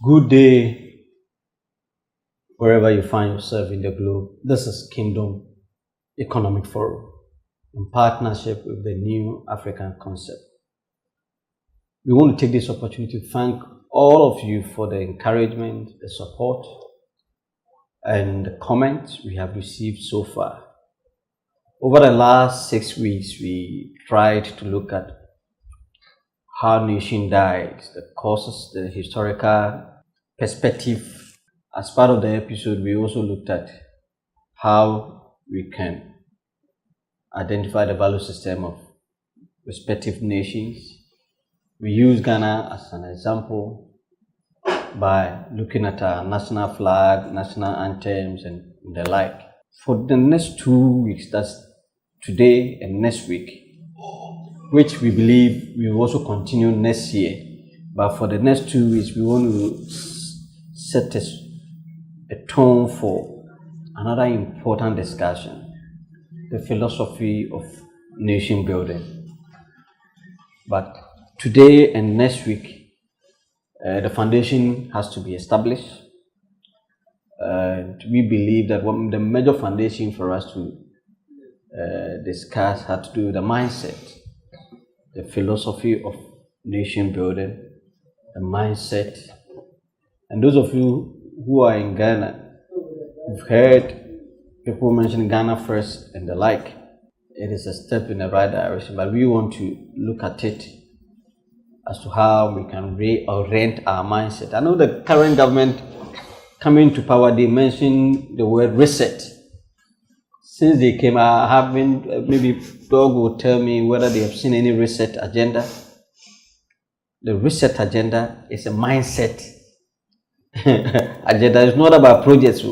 Good day, wherever you find yourself in the globe. This is Kingdom Economic Forum in partnership with the New African Concept. We want to take this opportunity to thank all of you for the encouragement, the support, and the comments we have received so far. Over the last 6 weeks, we tried to look at how nation died, the causes, the historical perspective. As part of the episode, we also looked at how we can identify the value system of respective nations. We use Ghana as an example by looking at our national flag, national anthems, and the like. For the next 2 weeks, that's today and next week, which we believe we will also continue next year. But for the next 2 weeks, we want to set a tone for another important discussion, the philosophy of nation building. But today and next week, the foundation has to be established. We believe that the major foundation for us to discuss had to do with the mindset, the philosophy of nation building, the mindset. And those of you who are in Ghana, you've heard people mention Ghana first and the like. It is a step in the right direction, but we want to look at it as to how we can reorient our mindset. I know the current government coming to power, they mentioned the word reset. Since they came, I haven't, maybe Doug will tell me whether they have seen any reset agenda. The reset agenda is a mindset agenda. It's not about projects.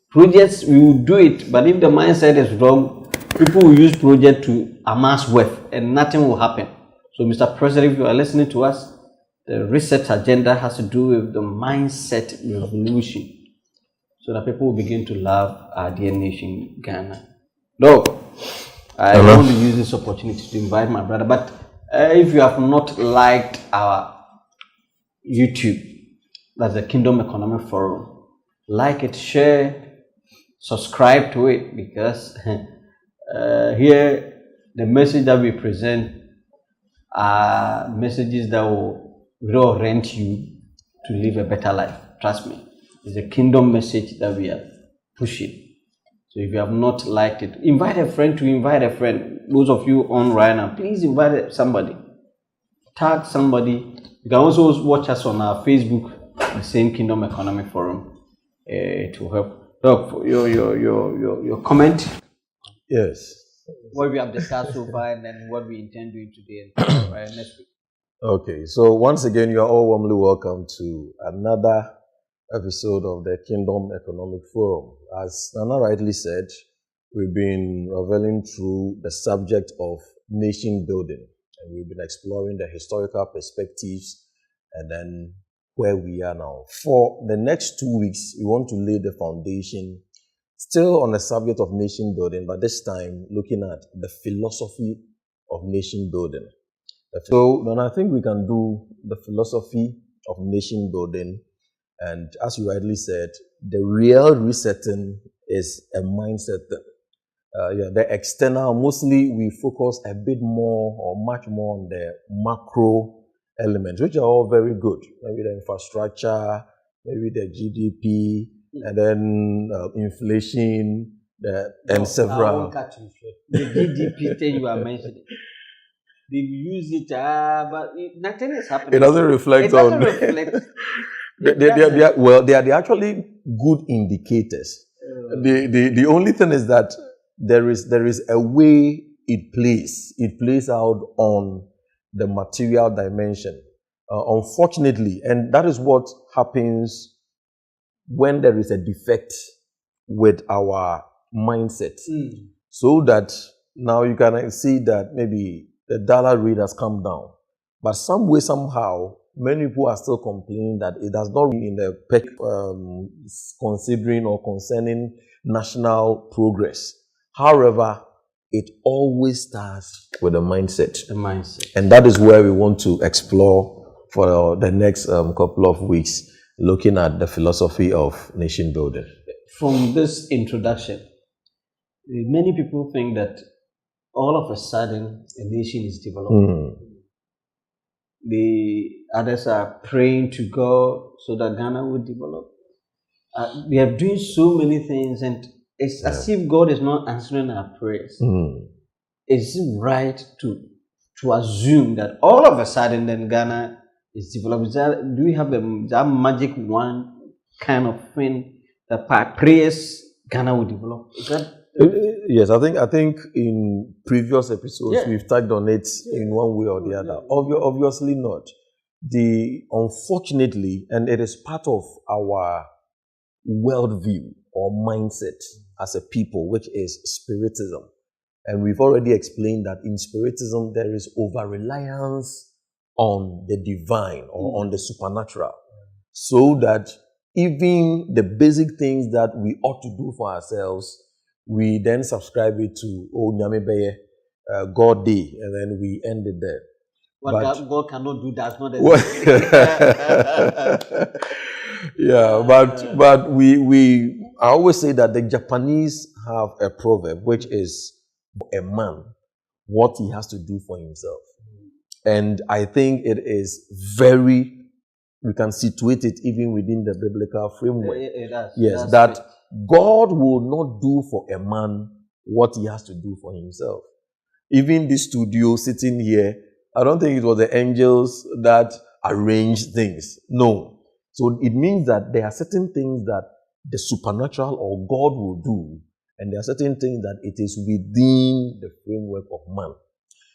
Projects, we will do it, but if the mindset is wrong, people will use project to amass wealth and nothing will happen. So, Mr. President, if you are listening to us, the reset agenda has to do with the mindset revolution, so that people will begin to love our dear nation, Ghana. Look, I want to use this opportunity to invite my brother, but if you have not liked our YouTube, that's the Kingdom Economic Forum, like it, share, subscribe to it, because here the message that we present are messages that will reorient you to live a better life. Trust me, it's a kingdom message that we are pushing. So if you have not liked it, invite a friend to invite a friend. Those of you on right now, please invite somebody. Tag somebody. You can also watch us on our Facebook, the same Kingdom Economic Forum, to help. Look, your comment. Yes. What we have discussed so far, and then what we intend doing today and next week. Okay, so once again, you are all warmly welcome to another episode of the Kingdom Economic Forum. As Nana rightly said, we've been reveling through the subject of nation building, and we've been exploring the historical perspectives and then where we are now. For the next 2 weeks, we want to lay the foundation still on the subject of nation building, but this time looking at the philosophy of nation building. So then I think we can do the philosophy of nation building. And as you rightly said, the real resetting is a mindset thing. The external, mostly we focus a bit more or much more on the macro elements, which are all very good. Maybe the infrastructure, maybe the GDP, and then inflation, and several. I won't cut you short. The GDP thing you are mentioning, they use it, but nothing is happening. It doesn't reflect it doesn't reflect. They are actually good indicators. The only thing is that there is a way it plays out on the material dimension. Unfortunately, and that is what happens when there is a defect with our mindset. So that now you can see that maybe the dollar rate has come down, but some way, somehow, many people are still complaining that it has not been in the considering or concerning national progress. However, it always starts with a mindset. The mindset. And that is where we want to explore for the next couple of weeks. looking at the philosophy of nation building. From this introduction, many people think that all of a sudden a nation is developed. The others are praying to God so that Ghana will develop. We are doing so many things, and it's as if God is not answering our prayers. Is it right to assume that all of a sudden then Ghana is developed? Do we have that magic one kind of thing that by prayers Ghana will develop? Is that? Yes, I think in previous episodes we've tagged on it in one way or the other. Obviously not. Unfortunately, and it is part of our worldview or mindset as a people, which is spiritism. And we've already explained that in spiritism there is over-reliance on the divine or on the supernatural, so that even the basic things that we ought to do for ourselves, we then subscribe it to Nyame Beye, God Day, and then we end it there. But God cannot do that. But I always say that the Japanese have a proverb, which is a man what he has to do for himself. And I think it is we can situate it even within the biblical framework. Yes, that God will not do for a man what he has to do for himself. Even this studio sitting here, I don't think it was the angels that arranged things. No. So it means that there are certain things that the supernatural or God will do, and there are certain things that it is within the framework of man.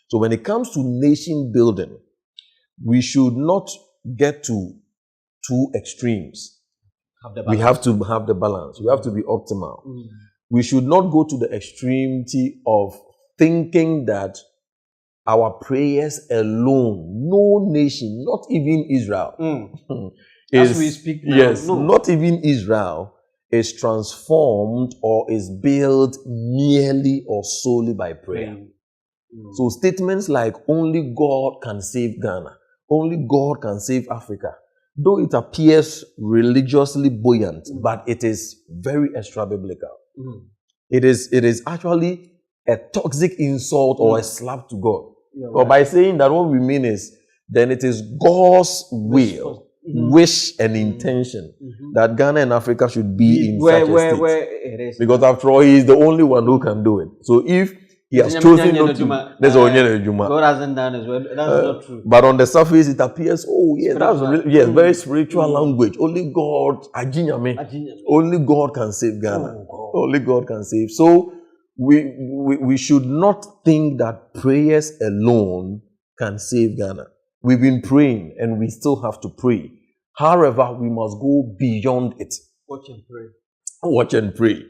So when it comes to nation building, we should not get to two extremes. We have to have the balance. We have to be optimal. We should not go to the extremity of thinking that our prayers alone, no nation, not even Israel, as we speak now, yes, not even Israel is transformed or is built merely or solely by prayer. So statements like only God can save Ghana, only God can save Africa, though it appears religiously buoyant, but it is very extra-biblical. It is actually a toxic insult or a slap to God. But by saying that, what we mean is, then it is God's will, wish, and intention that Ghana and Africa should be in such a state. Where it is. Because after all, He is the only one who can do it. So if He has chosen not to, there's God hasn't done as well. That's not true. But on the surface, it appears, very spiritual language. Only God, only God can save Ghana. Only God can save. So we should not think that prayers alone can save Ghana. We've been praying and we still have to pray. However, we must go beyond it. Watch and pray. Watch and pray.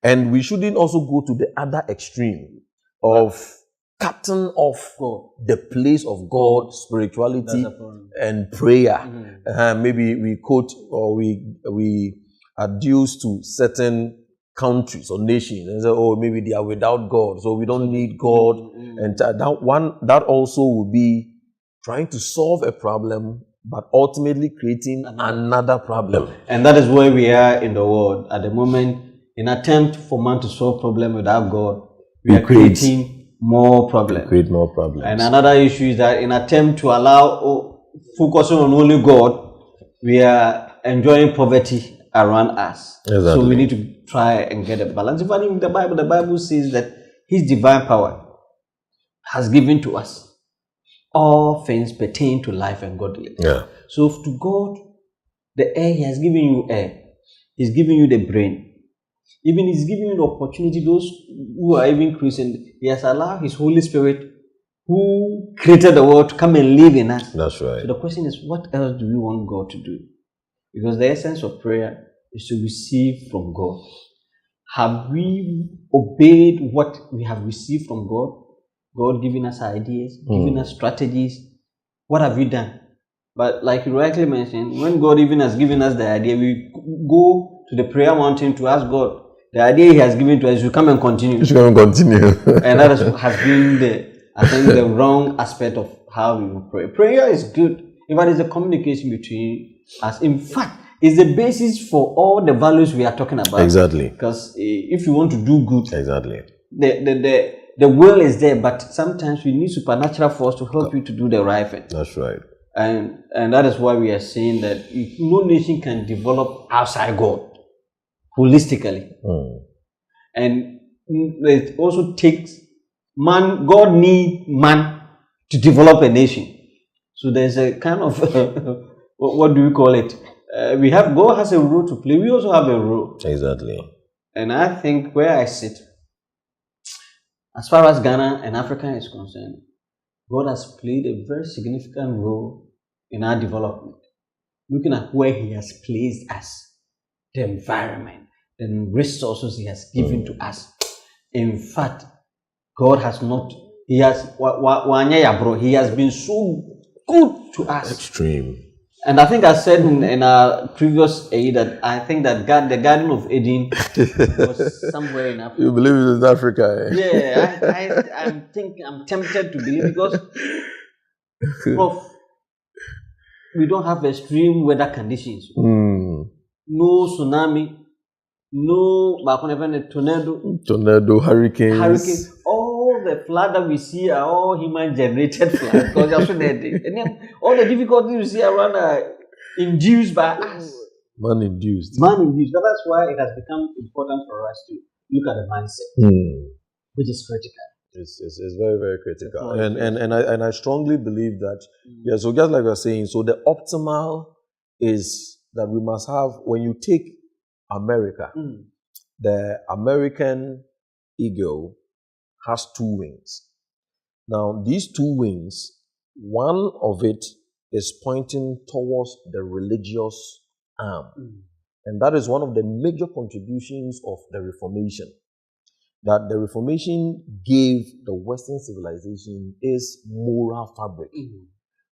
And we shouldn't also go to the other extreme of cutting off the place of God, spirituality, and prayer. Maybe we quote or we adduce to certain countries or nations and say, oh, maybe they are without God, so we don't need God. And that also will be trying to solve a problem, but ultimately creating another problem. And that is where we are in the world at the moment. In attempt for man to solve problem without God, we are creating more problems. Create more problems. And another issue is that in attempt to allow focusing on only God, we are enjoying poverty around us. Exactly. So we need to try and get a balance. Even in the Bible says that His divine power has given to us all things pertain to life and godliness. Yeah. So to God, the air, He has given you air. He's giving you the brain. Even He's giving you the opportunity, those who are even Christian, He has allowed His Holy Spirit, who created the world, to come and live in us. That's right. So the question is, what else do we want God to do? Because the essence of prayer is to receive from God. Have we obeyed what we have received from God? God giving us ideas, giving us strategies. What have we done? But like you rightly mentioned, when God even has given us the idea, we go to the prayer mountain to ask God. The idea He has given to us, you come and continue. You come and continue. And that has been the wrong aspect of how we will pray. Prayer is good. In fact, it's a communication between as, in fact, is the basis for all the values we are talking about. Exactly. Because if you want to do good, exactly, the will is there, but sometimes you need supernatural force to help you to do the right thing. That's right. And that is why we are saying that no nation can develop outside God holistically. And it also takes man. God needs man to develop a nation. So there's a kind of what do we call it? God has a role to play. We also have a role. Exactly. And I think where I sit, as far as Ghana and Africa is concerned, God has played a very significant role in our development. Looking at where He has placed us, the environment, the resources He has given to us. In fact, God has not, He has been so good to us. Extreme. And I think I said in our previous aid that I think that the Garden of Eden was somewhere in Africa. You believe it is Africa? Eh? Yeah, I'm tempted to believe, because Prof, we don't have extreme weather conditions. No tsunami, no tornado, hurricanes. All the flood that we see are all human-generated floods. Because all the difficulties we see around are induced by us. Man-induced. That's why it has become important for us to look at the mindset, which is critical. It's very, very critical. And I strongly believe that, so just like you're saying, so the optimal is that we must have, when you take America, the American eagle has two wings. Now, these two wings, one of it is pointing towards the religious arm. And that is one of the major contributions of the Reformation. That the Reformation gave the Western civilization is moral fabric.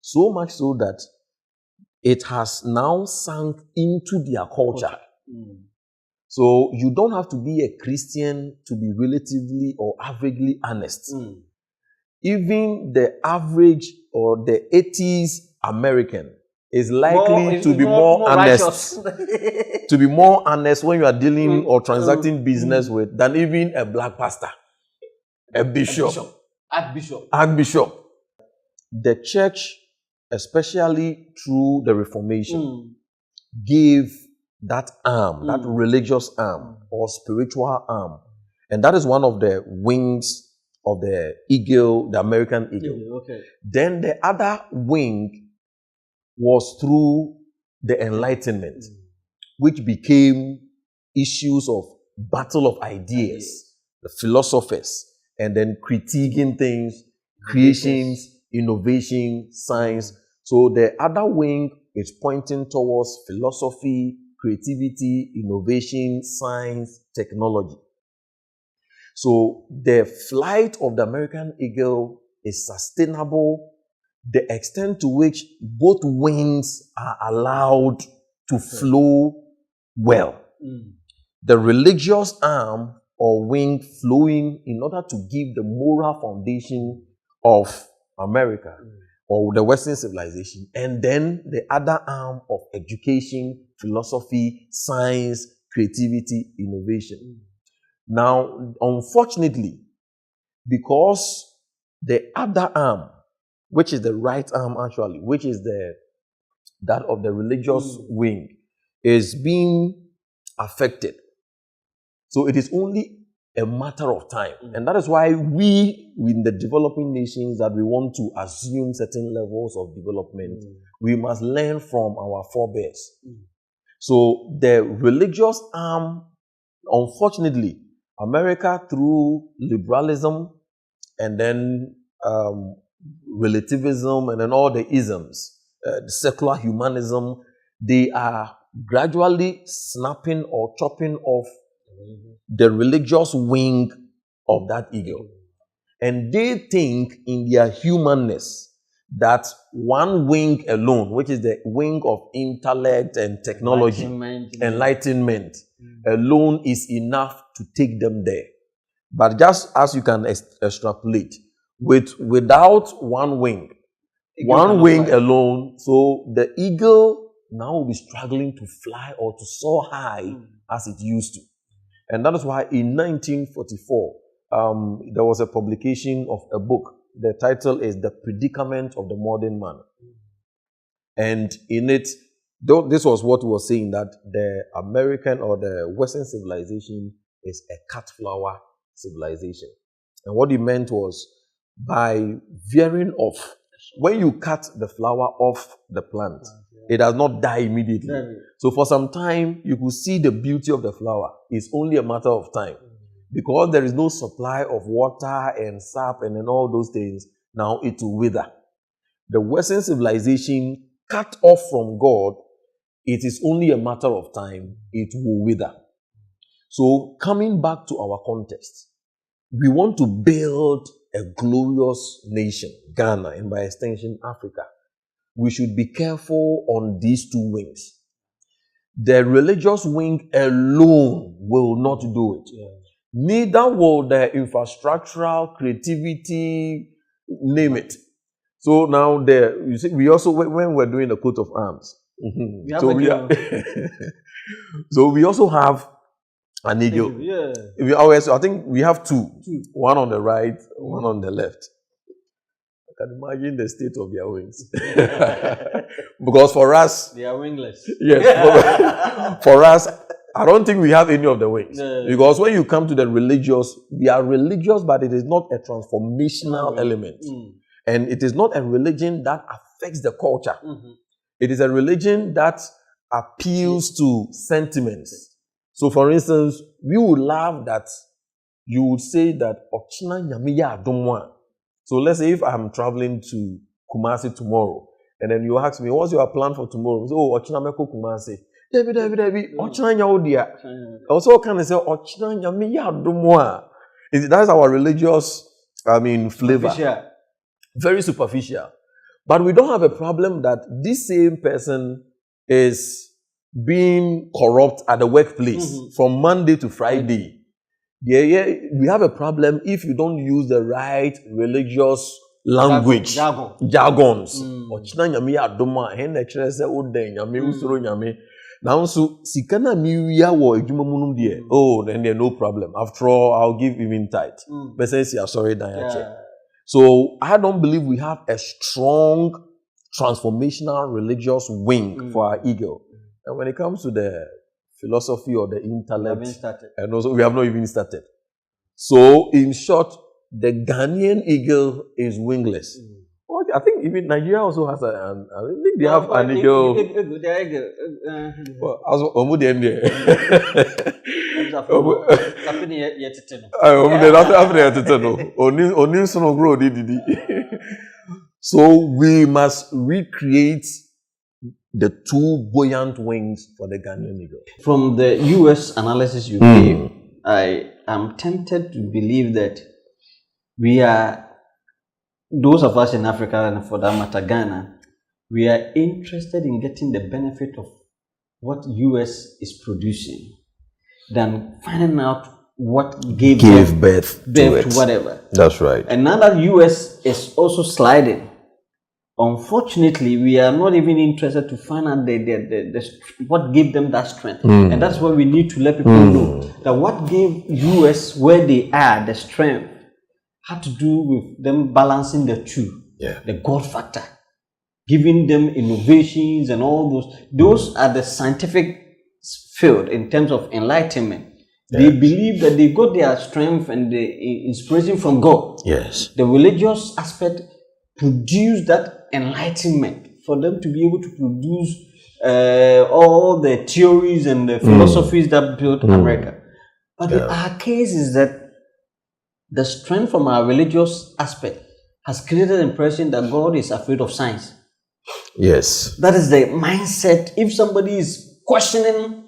So much so that it has now sunk into their culture. So you don't have to be a Christian to be relatively or averagely honest. Even the average or the 80s American is likely to be more honest. To be more honest when you are dealing or transacting business with than even a black pastor, a bishop, archbishop. The church, especially through the Reformation, gave that arm, that religious arm or spiritual arm. And that is one of the wings of the eagle, the American eagle. Then the other wing was through the Enlightenment, which became issues of battle of ideas, the philosophers, and then critiquing things, creations, innovation, science. So the other wing is pointing towards philosophy, creativity, innovation, science, technology. So the flight of the American eagle is sustainable, the extent to which both wings are allowed to flow well. The religious arm or wing flowing in order to give the moral foundation of America or the Western civilization, and then the other arm of education, philosophy, science, creativity, innovation. Now, unfortunately, because the other arm, which is the right arm actually, which is that of the religious wing, is being affected. So it is only a matter of time. And that is why we, in the developing nations, that we want to assume certain levels of development, we must learn from our forebears. So the religious arm, unfortunately, America through liberalism and then relativism and then all the isms, the secular humanism, they are gradually snapping or chopping off the religious wing of that eagle. And they think in their humanness that one wing alone, which is the wing of intellect and technology, enlightenment alone is enough to take them there. But just as you can extrapolate, without one wing alone, so the eagle now will be struggling to fly or to soar high as it used to. And that is why in 1944, there was a publication of a book. The title is The Predicament of the Modern Man. And in it, this was what was saying, that the American or the Western civilization is a cut flower civilization. And what he meant was, by veering off, when you cut the flower off the plant, it does not die immediately. So for some time, you could see the beauty of the flower. It's only a matter of time. Because there is no supply of water and sap and then all those things, now it will wither. The Western civilization cut off from God, it is only a matter of time, it will wither. So coming back to our context, we want to build a glorious nation, Ghana, and by extension, Africa. We should be careful on these two wings. The religious wing alone will not do it. Neither will the infrastructural, creativity, name it. So now you see, we also, when we're doing the coat of arms, so we also have an eagle. I think we have two. One on the right, one on the left. I can imagine the state of their wings. Because for us, they are wingless. Yes, for us, I don't think we have any of the wings. Because when you come to the religious, we are religious, but it is not a transformational element. And it is not a religion that affects the culture. It is a religion that appeals to sentiments. So, for instance, we would love that you would say that Ochina Nyamiya Adomwa. So, let's say if I'm traveling to Kumasi tomorrow, and then you ask me, what's your plan for tomorrow? So, Ochina Meko Kumasi. David, Ochina Nyaodia. Also, can I say Ochina Nyamiya Adomwa? That's our religious, flavor. Superficial. Very superficial. But we don't have a problem that this same person is being corrupt at the workplace from Monday to Friday. We have a problem if you don't use the right religious language. Jargons. Now, so sikana miya wo ejuma munum die. Oh, then there no problem. After all, I'll give even tithe. Sorry, so I don't believe we have a strong transformational religious wing for our ego. And when it comes to the philosophy or the intellect, and also we have not even started. So, in short, the Ghanaian eagle is wingless. I think even Nigeria also has I think they have an eagle. So we must recreate the two buoyant wings for the Ghanaian eagle. From the US analysis you gave, I am tempted to believe that we are, those of us in Africa and for that matter Ghana, we are interested in getting the benefit of what US is producing than finding out what gave birth to whatever. That's right. And now that US is also sliding, unfortunately, we are not even interested to find out what gave them that strength. And that's what we need to let people know. That what gave US where they are, the strength, had to do with them balancing the two. The God factor. Giving them innovations and all those. Those are the scientific field in terms of enlightenment. They believe that they got their strength and the inspiration from God. The religious aspect produced that enlightenment for them to be able to produce all the theories and the philosophies that built America. But our case is that the strength from our religious aspect has created the impression that God is afraid of science. That is the mindset. If somebody is questioning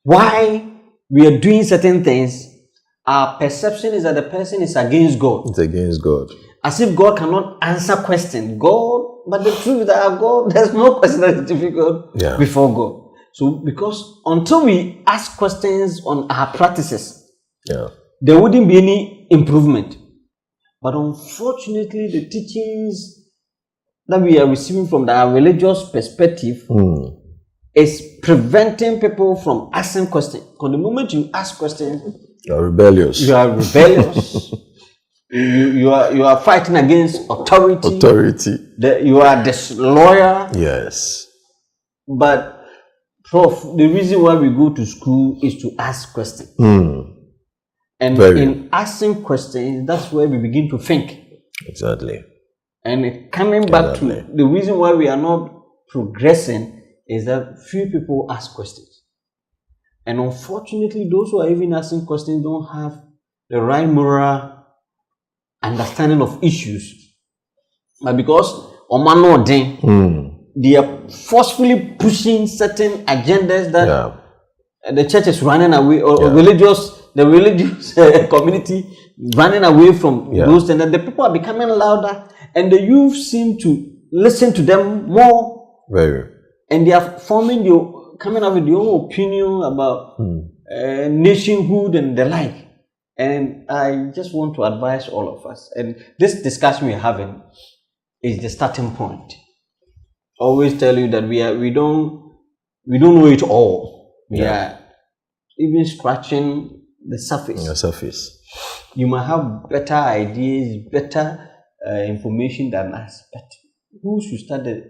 why we are doing certain things, our perception is that the person is against God. It's against God. As if God cannot answer questions. But the truth is that God, there's no question that is difficult before God. So, because until we ask questions on our practices, there wouldn't be any improvement. But unfortunately, the teachings that we are receiving from our religious perspective is preventing people from asking questions. Because the moment you ask questions, You're rebellious. you are rebellious. you are fighting against authority. You are disloyal. Yes. But Prof, the reason why we go to school is to ask questions. And in asking questions, that's where we begin to think. Exactly. And coming back to the reason why we are not progressing is that few people ask questions. And unfortunately, those who are even asking questions don't have the right moral understanding of issues. But because they are forcefully pushing certain agendas that the church is running away, or the religious community running away from those things, and the people are becoming louder, and the youth seem to listen to them more. And they are coming up with their own opinion about nationhood and the like. And I just want to advise all of us, and this discussion we're having is the starting point. Always tell you that we don't know it all. We are even scratching the surface. You might have better ideas, better information than us, but who should start the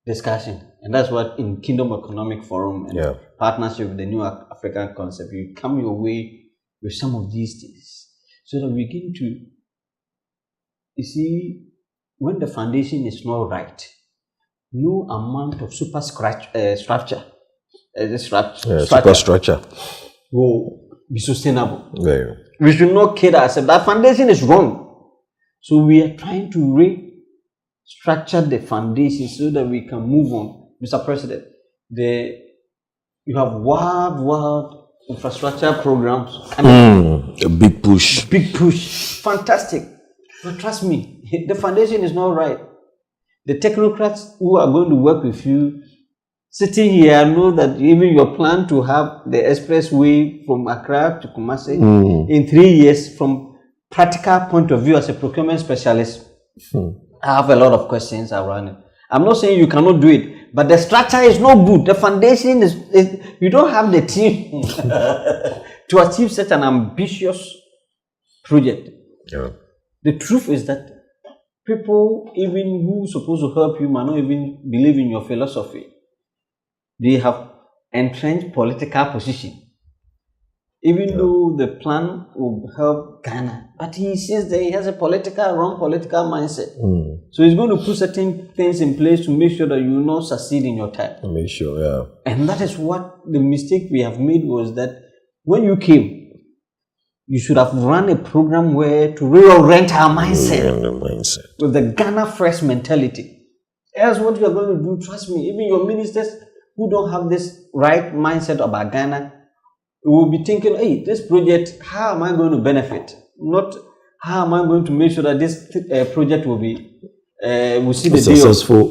discussion? And that's what in Kingdom Economic Forum and partnership with the New African Concept, you come your way with some of these things, so that we begin to, you see, when the foundation is not right, no amount of superstructure will be sustainable. We should not kid ourselves. That foundation is wrong. So we are trying to restructure the foundation so that we can move on. Mr. President, you have wild infrastructure programs. A big push. Fantastic. But trust me, the foundation is not right. The technocrats who are going to work with you, sitting here, know that even your plan to have the expressway from Accra to Kumasi in 3 years, from practical point of view as a procurement specialist, I have a lot of questions around it. I'm not saying you cannot do it, but the structure is not good. The foundation is you don't have the team to achieve such an ambitious project. The truth is that people, even who are supposed to help you, might not even believe in your philosophy. They have entrenched political position. Even though the plan will help Ghana, but he says that he has a wrong political mindset. So he's going to put certain things in place to make sure that you will not succeed in your time. And that is what the mistake we have made was that when you came, you should have run a program where to reorient our mindset with the Ghana first mentality. Else what you are going to do, trust me, even your ministers who don't have this right mindset about Ghana will be thinking, hey, this project, how am I going to benefit? Not how am I going to make sure that this project will be will see the successful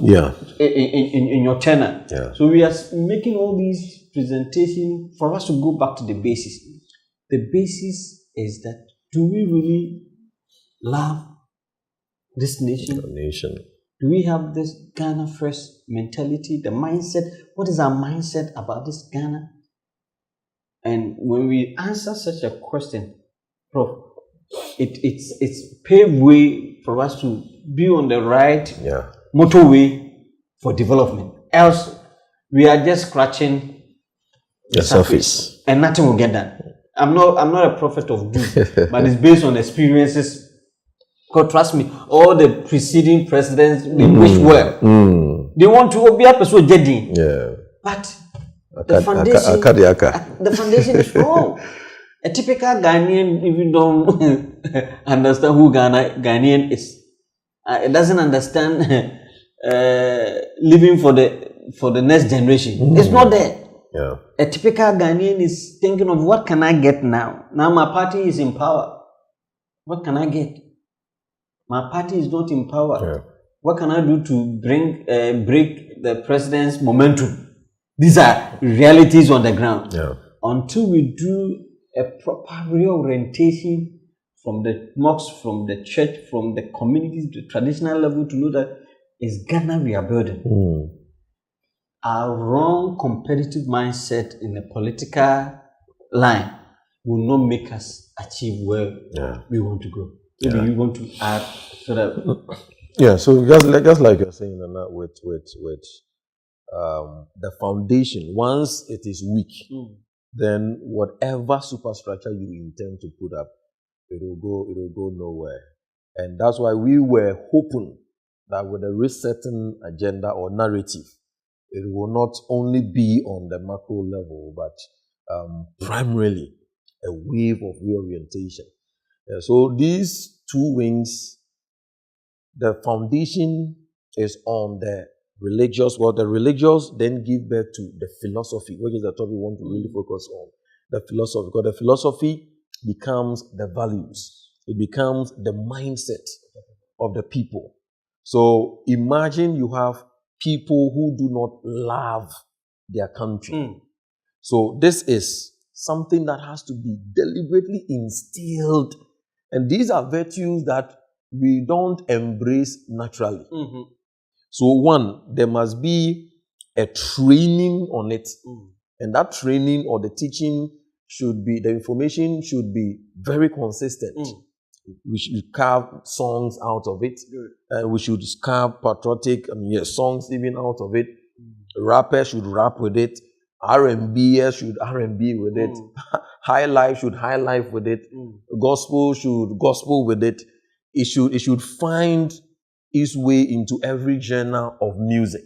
in your channel. So we are making all these presentations for us to go back to the basis. The basis is that, do we really love this nation? Do we have this Ghana first mentality, the mindset? What is our mindset about this Ghana? And when we answer such a question, Prof, it's paved way for us to be on the right motorway for development. Else, we are just scratching the surface, and nothing will get done. I'm not a prophet of doom, but it's based on experiences. God, trust me, all the preceding presidents, they wish well. They want to be a person, but the foundation is wrong. A typical Ghanaian even don't understand who Ghanaian is. It doesn't understand living for the next generation. It's not there. A typical Ghanaian is thinking of, what can I get now? Now my party is in power. What can I get? My party is not in power. What can I do to break the president's momentum? These are realities on the ground. Until we do a proper reorientation from the mosque, from the church, from the communities, the traditional level, to know that it's Ghana we are building. our wrong competitive mindset in the political line will not make us achieve where we want to go. Maybe you want to add so that. Yeah, so just like you're saying, Nana, with the foundation, once it is weak, then whatever superstructure you intend to put up, it will go nowhere. And that's why we were hoping that with a resetting agenda or narrative, it will not only be on the macro level, but primarily a wave of reorientation. So these two wings, the foundation is on the religious. Well, the religious then give birth to the philosophy, which is the topic we want to really focus on. The philosophy, because the philosophy becomes the values. It becomes the mindset of the people. So imagine you have people who do not love their country. So this is something that has to be deliberately instilled. And these are virtues that we don't embrace naturally. So one, there must be a training on it. And that training or the teaching should be, the information should be very consistent. We should carve songs out of it. We should carve patriotic songs even out of it. Rappers should rap with it. R&B should R&B with it. High life should high life with it. Gospel should gospel with it. It should find its way into every genre of music.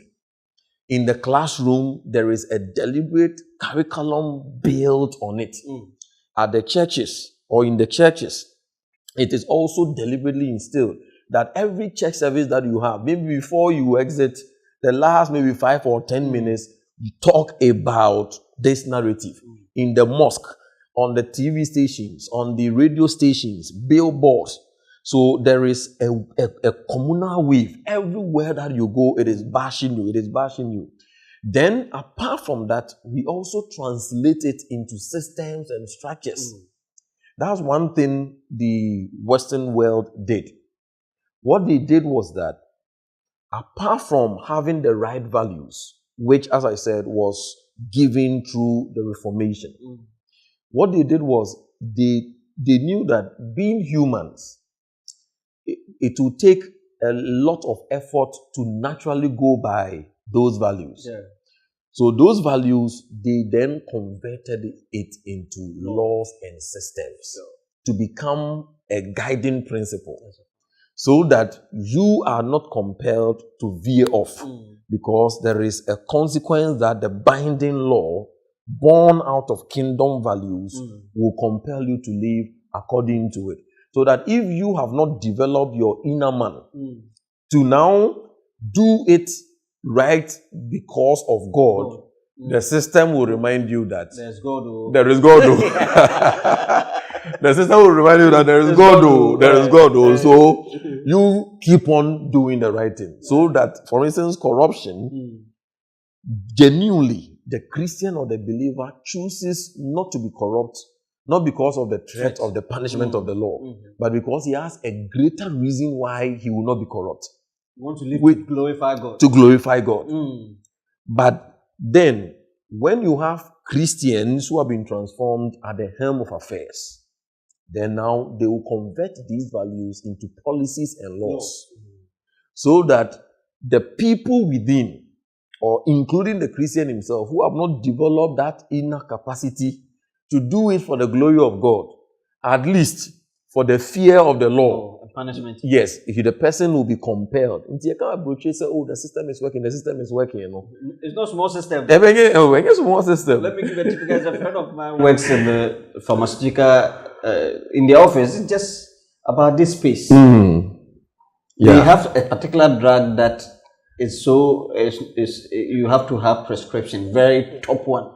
In the classroom, there is a deliberate curriculum built on it. At the churches or in the churches, it is also deliberately instilled that every church service that you have, maybe before you exit, the last maybe 5 or 10 minutes, you talk about this narrative. In the mosque, on the TV stations, on the radio stations, billboards. So there is a communal wave. Everywhere that you go, it is bashing you. It is bashing you. Then, apart from that, we also translate it into systems and structures. That's one thing the Western world did. What they did was that, apart from having the right values, which, as I said, was given through the Reformation, what they did was they knew that being humans, it will take a lot of effort to naturally go by those values. So those values, they then converted it into laws and systems to become a guiding principle. So that you are not compelled to veer off because there is a consequence that the binding law born out of kingdom values will compel you to live according to it. So that if you have not developed your inner man to now do it right because of God, the system will remind you that there's God. There is God. The system will remind you that there is God. There is God. So you keep on doing the right thing. So that, for instance, corruption, genuinely, the Christian or the believer chooses not to be corrupt. Not because of the threat of the punishment of the law, but because he has a greater reason why he will not be corrupt. You want to live to glorify God. To glorify God. But then, when you have Christians who have been transformed at the helm of affairs, then now they will convert these values into policies and laws. So that the people within, or including the Christian himself, who have not developed that inner capacity to do it for the glory of God, at least for the fear of the law. Punishment. Yes, if the person will be compelled. You can't say, oh, the system is working, you know. It's not a small system. It's a small system. Let me give a typical example. A friend of mine works in the pharmaceutical, in the office. It's just about this space. They have a particular drug that is you have to have prescription, very top one.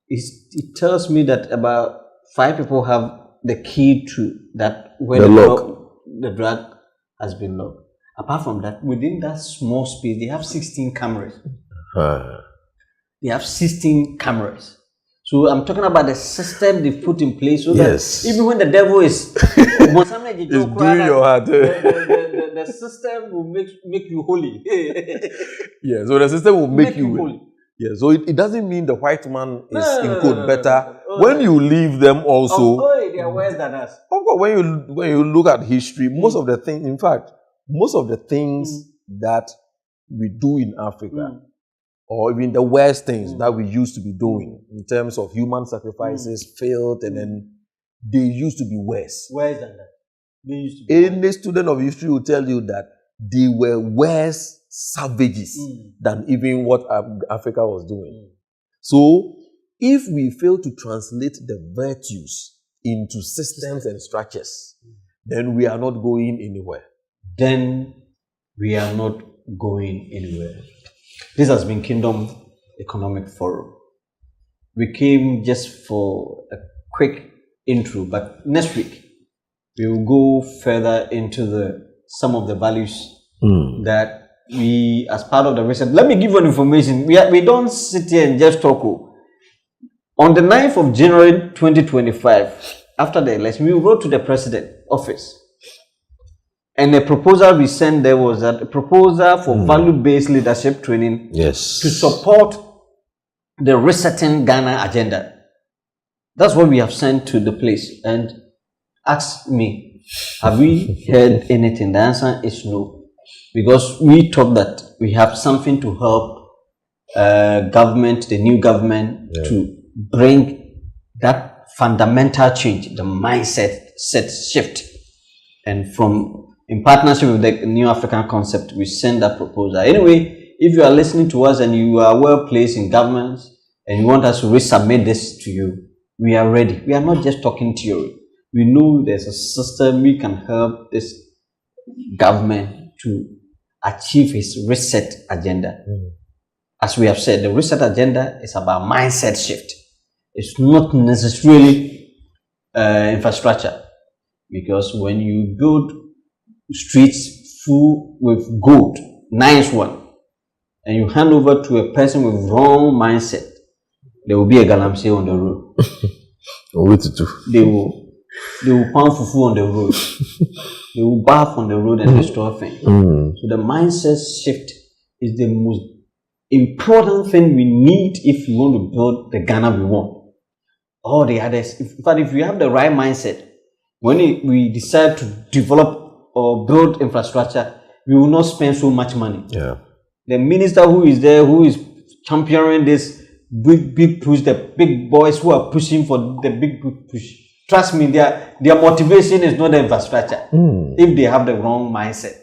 It tells me that about 5 people have the key to that where the drug has been locked. Apart from that, within that small space, they have 16 cameras. They have 16 cameras. So I'm talking about the system they put in place so that even when the devil is doing your heart, the system will make you holy. So the system will make you holy. Yeah, so it doesn't mean the white man is in quote no, better. no. When you leave them also, they are worse than us. of course, when you look at history, most of the things, in fact, most of the things that we do in Africa, or even the worst things that we used to be doing in terms of human sacrifices, failed, and then they used to be worse. Worse than that. They used to be Any student of history will tell you that they were worse savages than even what Africa was doing. So, if we fail to translate the virtues into systems and structures, then we are not going anywhere. Then we are not going anywhere. This has been Kingdom Economic Forum. We came just for a quick intro, but next week we will go further into some of the values that we, as part of the research. Let me give you an information. We don't sit here and just talk. On the 9th of January 2025, after the election, we wrote to the president office. And the proposal we sent there was a proposal for value-based leadership training to support the resetting Ghana agenda. That's what we have sent to the place. And ask me, have we heard anything? The answer is no. Because we thought that we have something to help the new government, to bring that fundamental change, the mindset shift. And in partnership with the New African Concept, we send that proposal. Anyway, if you are listening to us and you are well placed in governments and you want us to resubmit this to you, we are ready. We are not just talking theory. We know there's a system we can help this government to achieve its reset agenda. As we have said, the reset agenda is about mindset shift. It's not necessarily infrastructure, because when you build streets full with gold, nice one, and you hand over to a person with wrong mindset, there will be a galamsey on the road. They will pound fufu on the road. They will bath on the road and destroy things. So the mindset shift is the most important thing we need if we want to build the Ghana we want. All the others, if we have the right mindset, when we decide to develop or build infrastructure, we will not spend so much money. The minister who is there, who is championing this big push, the big boys who are pushing for the big push, trust me, their motivation is not the infrastructure. If they have the wrong mindset,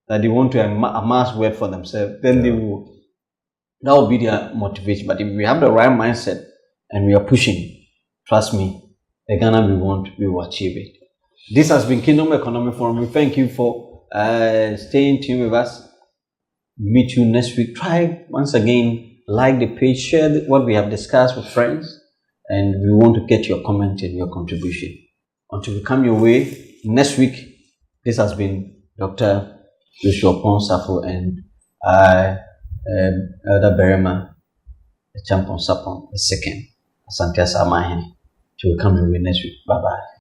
that they want to amass wealth for themselves, then that will be their motivation. But if we have the right mindset and we are pushing, trust me, the Ghana we want, we will achieve it. This has been Kingdom Economic Forum. We thank you for staying tuned with us. Meet you next week. Try once again, like the page, share what we have discussed with friends, and we want to get your comment and your contribution. Until we come your way next week, this has been Dr. Joshua Ponsafo and Elder Berema, the Champon Sapon, the second. Asante Samahini. Till we come your way next week. Bye bye.